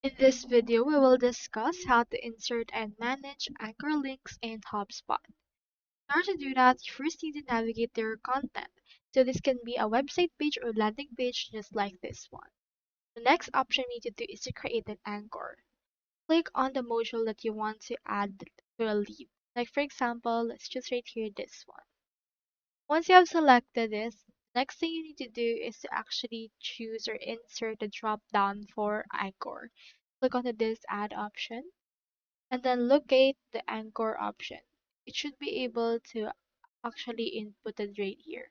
In this video, we will discuss how to insert and manage anchor links in HubSpot. In order to do that, you first need to navigate to your content. So this can be a website page or landing page just like this one. The next option you need to do is to create an anchor. Click on the module that you want to add to a lead. Like for example, let's just right here this one. Once you have selected this, next thing you need to do is to actually choose or insert the drop down for anchor. Click on this add option and then locate the anchor option. It should be able to actually input it right here.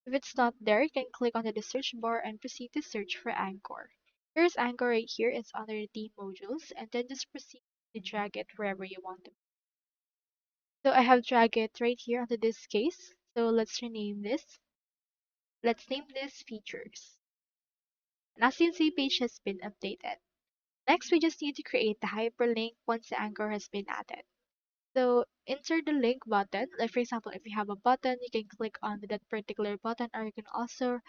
If it's not there, you can click on the search bar and proceed to search for anchor. Here's anchor right here. It's under the modules and then just proceed to drag it wherever you want to. So I have dragged it right here onto this case. So let's rename this. Let's name this features. And as you can see, page has been updated. Next, we just need to create the hyperlink once the anchor has been added. So insert the link button. Like for example, if you have a button, you can click on that particular button, or you can also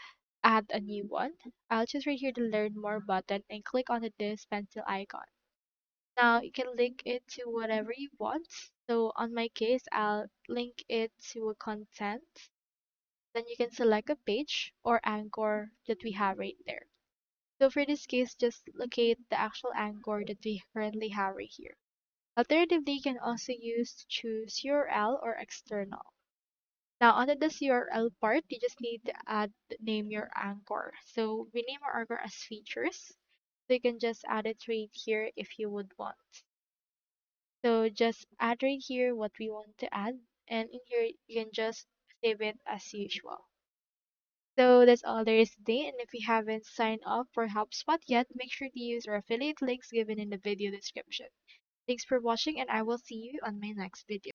add a new one. I'll choose right here the learn more button and click on this pencil icon. Now you can link it to whatever you want. So on my case, I'll link it to a content. Then you can select a page or anchor that we have right there. So for this case, just locate the actual anchor that we currently have right here. Alternatively, you can also use to choose URL or external. Now, under this URL part, you just need to name your anchor. So we name our anchor as features. So you can just add it right here if you would want. So just add right here what we want to add. And in here, you can just save it as usual. So that's all there is today. And if you haven't signed up for HubSpot yet, make sure to use our affiliate links given in the video description. Thanks for watching, and I will see you on my next video.